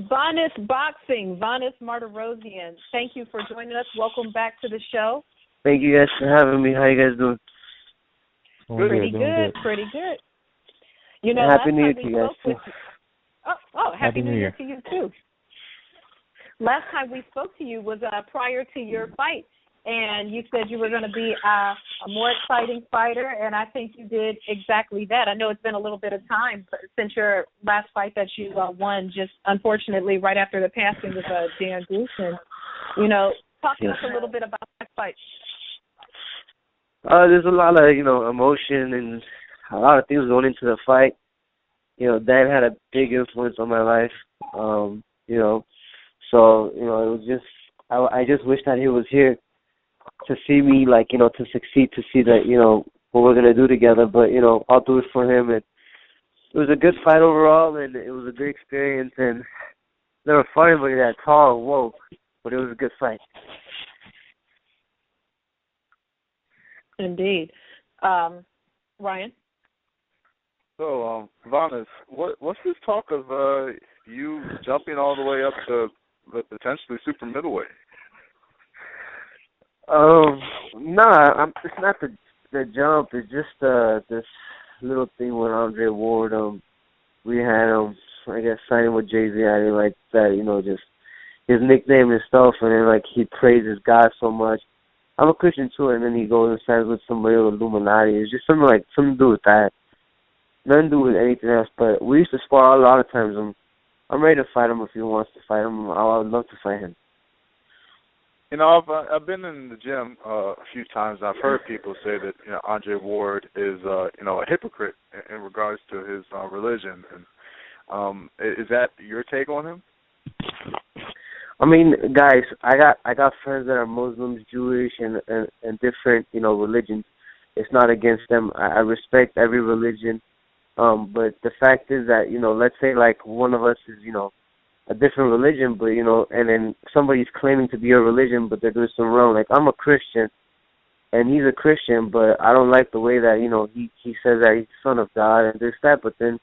Vanis Boxing, Vanis Martirosyan. Thank you for joining us. Welcome back to the show. Thank you guys for having me. How you guys doing? Pretty good, pretty good. You know, Happy New Year to you guys too. Happy New Year to you too. Last time we spoke to you was prior to your fight, and you said you were going to be a more exciting fighter, and I think you did exactly that. I know it's been a little bit of time since your last fight that you won, just unfortunately right after the passing of Dan Goose. And, you know, talk to us a little bit about that fight. There's a lot of, emotion and a lot of things going into the fight. Dan had a big influence on my life, so, it was just, I just wish that he was here to see me, to succeed, to see that, what we're going to do together. But, I'll do it for him. And it was a good fight overall, and it was a great experience. And never fought anybody that tall, whoa, but it was a good fight. Indeed. Ryan? So, Vanis, what's this talk of you jumping all the way up to potentially super middleweight? It's not the jump. It's just this little thing with Andre Ward. We had I guess, signing with Jay-Z. I didn't like that, just his nickname and stuff, and then he praises God so much. I'm a Christian too, and then he goes and signs with some real Illuminati. It's just something to do with that. Nothing to do with anything else. But we used to spar a lot of times. I'm ready to fight him if he wants to fight him. I would love to fight him. I've been in the gym a few times. I've heard people say that Andre Ward is a hypocrite in regards to his religion. And is that your take on him? I mean, guys, I got friends that are Muslims, Jewish, and different religions. It's not against them. I respect every religion. But the fact is that let's say one of us is a different religion, but and then somebody's claiming to be a religion, but they're doing something wrong. I'm a Christian, and he's a Christian, but I don't like the way that he says that he's son of God and this that. But then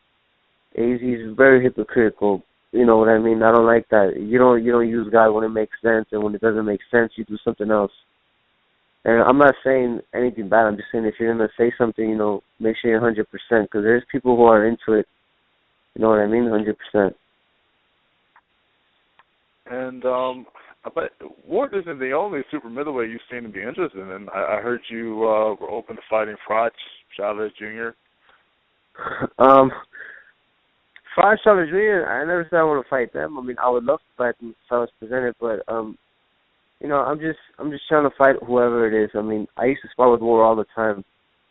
he's very hypocritical. You know what I mean? I don't like that. You don't use God when it makes sense, and when it doesn't make sense, you do something else. And I'm not saying anything bad. I'm just saying if you're gonna say something, make sure you're 100%, because there's people who are into it. You know what I mean? 100%. And but Ward isn't the only super middleweight you seem to be interested in. I heard you were open to fighting Froch Jr. Froch Jr., I never said I want to fight them. I mean, I would love to fight them if I was presented, but I'm just trying to fight whoever it is. I mean, I used to spar with Ward all the time,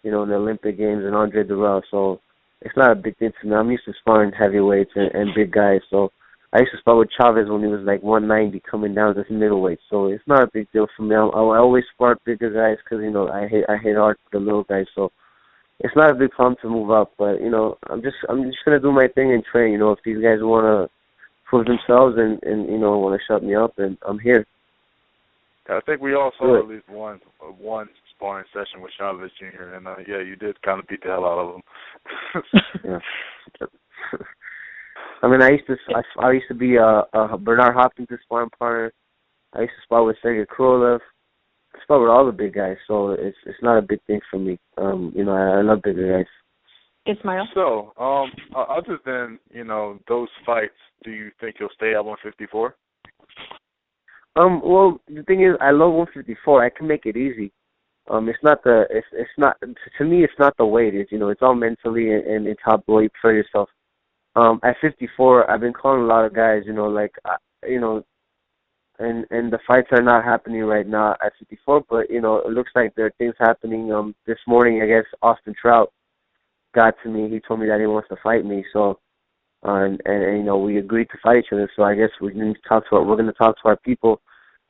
in the Olympic Games and Andre Durrell, so it's not a big thing to me. I'm used to sparring heavyweights and big guys, so I used to spar with Chavez when he was 190 coming down to middleweight, so it's not a big deal for me. I always sparred bigger guys because, I hit hard for the little guys, so it's not a big problem to move up, but, I'm just going to do my thing and train. If these guys want to prove themselves and want to shut me up, and I'm here. I think we all saw at least one sparring session with Chavez Jr., and, you did kind of beat the hell out of him. Yeah. I mean, I used to be Bernard Hopkins' sparring partner. I used to spar with Sergey Kroloff. I spar with all the big guys, so it's not a big thing for me. I love bigger guys. Ismail? So, other than those fights, do you think you'll stay at 154? Well, the thing is, I love 154. I can make it easy. It's not to me. It's not the weight. It's all mentally and it's how you prepare yourself. At 54, I've been calling a lot of guys, and the fights are not happening right now at 54, but, it looks like there are things happening. This morning, I guess, Austin Trout got to me. He told me that he wants to fight me, so, and we agreed to fight each other, so I guess we're going to talk to our people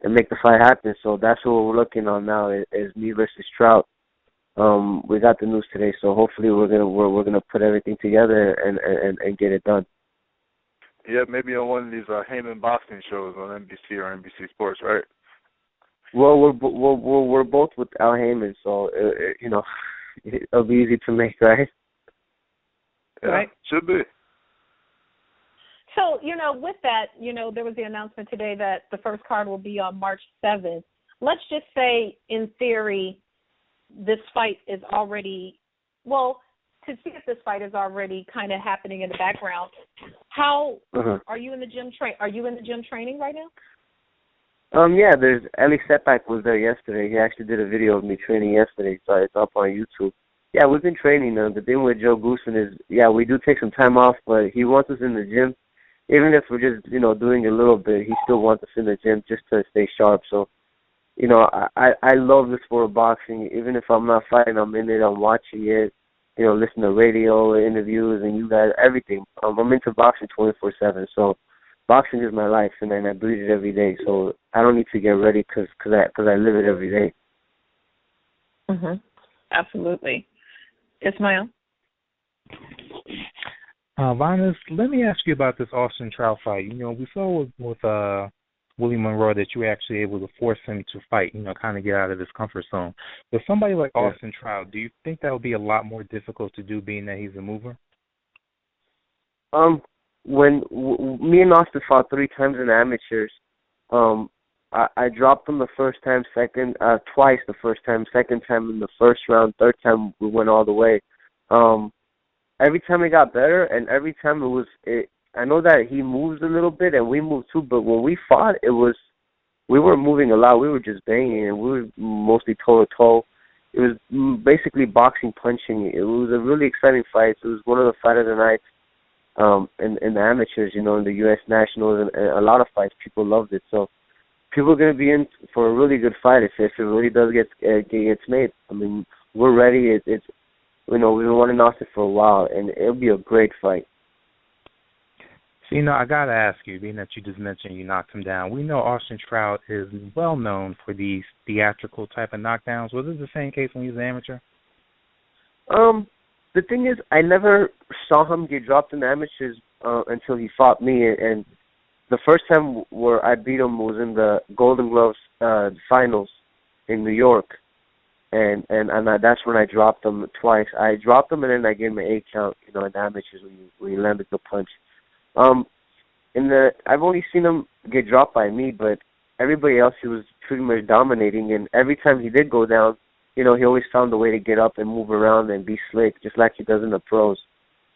and make the fight happen, so that's what we're looking on now is me versus Trout. We got the news today, so hopefully we're gonna put everything together and get it done. Yeah, maybe on one of these Heyman boxing shows on NBC or NBC Sports, right? Well, we're both with Al Heyman, so it'll be easy to make, right? Yeah, right. Should be. So, with that, there was the announcement today that the first card will be on March 7th. Let's just say, in theory, this fight is already, to see if this fight is already kind of happening in the background. How are you in the gym? Are you in the gym training right now? Yeah. There's Eli Sepak was there yesterday. He actually did a video of me training yesterday, so it's up on YouTube. Yeah, we've been training. The thing with Joe Goosen is, we do take some time off, but he wants us in the gym. Even if we're just, doing a little bit, he still wants us in the gym just to stay sharp. So, I love the sport of boxing. Even if I'm not fighting, I'm in it, I'm watching it, listening to radio, interviews, and you guys, everything. I'm into boxing 24/7. So boxing is my life, and I breathe it every day. So I don't need to get ready because I live it every day. Absolutely. Ismail? Vinus, let me ask you about this Austin Trout fight. We saw with Willie Monroe that you were actually able to force him to fight, kind of get out of his comfort zone. With somebody like Austin Trout, do you think that would be a lot more difficult to do, being that he's a mover? When me and Austin fought 3 times in amateurs, I dropped him the first time, twice the first time, second time in the first round, third time we went all the way. Every time it got better, and every time I know that he moves a little bit and we move too, but when we fought, we weren't moving a lot. We were just banging, and we were mostly toe-to-toe. It was basically boxing, punching. It was a really exciting fight. It was one of the fight of the nights in the amateurs, in the U.S. Nationals, and a lot of fights. People loved it. So people are going to be in for a really good fight if it really does gets made. I mean, we're ready. We've been wanting Austin for a while, and it'll be a great fight. So, I got to ask you, being that you just mentioned you knocked him down, we know Austin Trout is well known for these theatrical type of knockdowns. Was it the same case when he was an amateur? The thing is, I never saw him get dropped in the amateurs until he fought me, and the first time where I beat him was in the Golden Gloves finals in New York. And that's when I dropped him twice. I dropped him, and then I gave him an 8 count, in the amateurs when he landed the punch. I've only seen him get dropped by me, but everybody else, he was pretty much dominating. And every time he did go down, he always found a way to get up and move around and be slick, just like he does in the pros.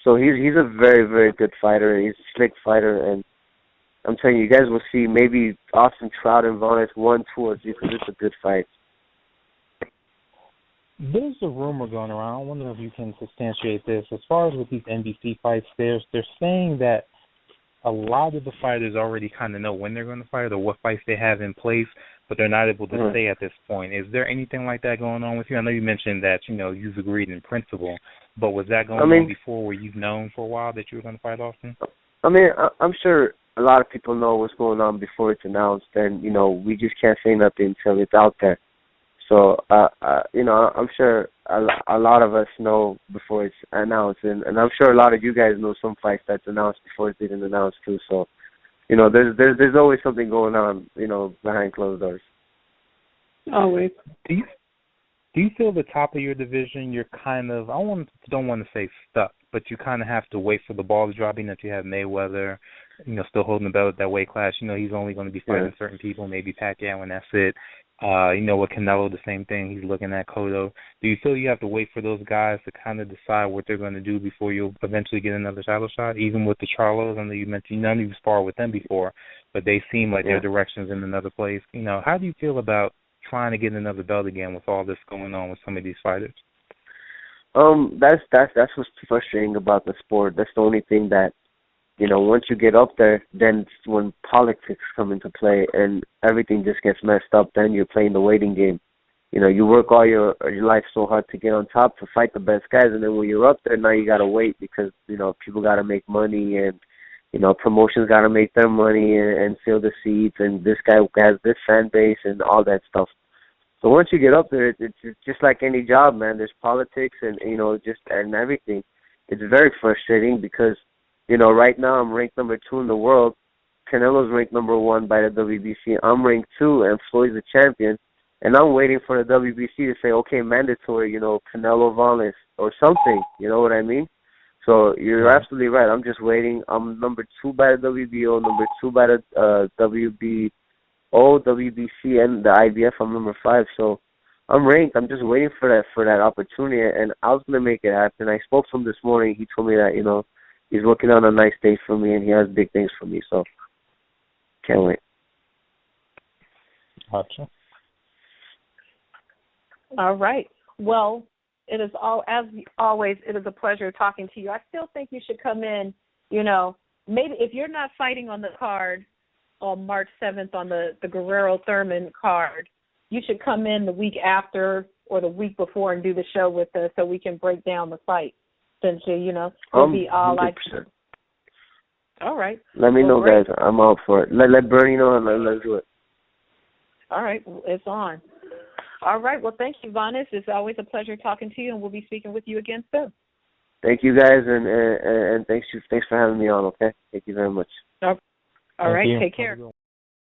So he's a very, very good fighter. He's a slick fighter, and I'm telling you, you guys will see maybe Austin Trout and Vanes 1, 2, or 3, because it's a good fight. There's a rumor going around. I wonder if you can substantiate this. As far as with these NBC fights, they're saying that a lot of the fighters already kind of know when they're going to fight or what fights they have in place, but they're not able to say at this point. Is there anything like that going on with you? I know you mentioned that, you've agreed in principle, but was that going on before, where you've known for a while that you were going to fight Austin? I mean, I'm sure a lot of people know what's going on before it's announced, and, we just can't say nothing until it's out there. So, I'm sure a lot of us know before it's announced, and I'm sure a lot of you guys know some fights that's announced before it didn't announce too. So, there's always something going on, behind closed doors. Always. Do you feel the top of your division, you're kind of, don't want to say stuck, but you kind of have to wait for the ball to drop, that you have Mayweather, still holding the belt at that weight class. He's only going to be fighting certain people, maybe Pacquiao, and that's it. With Canelo, the same thing. He's looking at Cotto. Do you feel you have to wait for those guys to kind of decide what they're going to do before you'll eventually get another title shot? Even with the Charlos, I know you mentioned none of you sparred with them before, but they seem like their direction's in another place. How do you feel about trying to get another belt again with all this going on with some of these fighters? That's what's frustrating about the sport. That's the only thing that, once you get up there, then it's when politics come into play and everything just gets messed up. Then you're playing the waiting game. You work all your life so hard to get on top to fight the best guys, and then when you're up there, now you got to wait because, people got to make money and, promotions got to make their money and fill the seats, and this guy has this fan base and all that stuff. So once you get up there, it's just like any job, man. There's politics and, and everything. It's very frustrating because, right now I'm ranked number 2 in the world. Canelo's ranked number 1 by the WBC. I'm ranked 2, and Floyd's the champion. And I'm waiting for the WBC to say, okay, mandatory, Canelo Vanes or something. You know what I mean? So you're absolutely right. I'm just waiting. I'm number 2 by the WBO, number 2 by the WBO, WBC, and the IBF. I'm number 5. So I'm ranked. I'm just waiting for that opportunity, and I was gonna make it happen. I spoke to him this morning. He told me that he's working on a nice date for me, and he has big things for me. So can't wait. Gotcha. All right. Well, it is as always. It is a pleasure talking to you. I still think you should come in. Maybe if you're not fighting on the card on March 7th on the Guerrero Thurman card, you should come in the week after or the week before and do the show with us so we can break down the fight. Since it'll be all 100%. All right. Let me know, great. guys. I'm out for it. Let Bernie know, and let's do it. All right. It's on. All right. Well, thank you, Vanis. It's always a pleasure talking to you, and we'll be speaking with you again soon. Thank you, guys, and thanks for having me on. Okay. Thank you very much. All right. Thank you. Take care.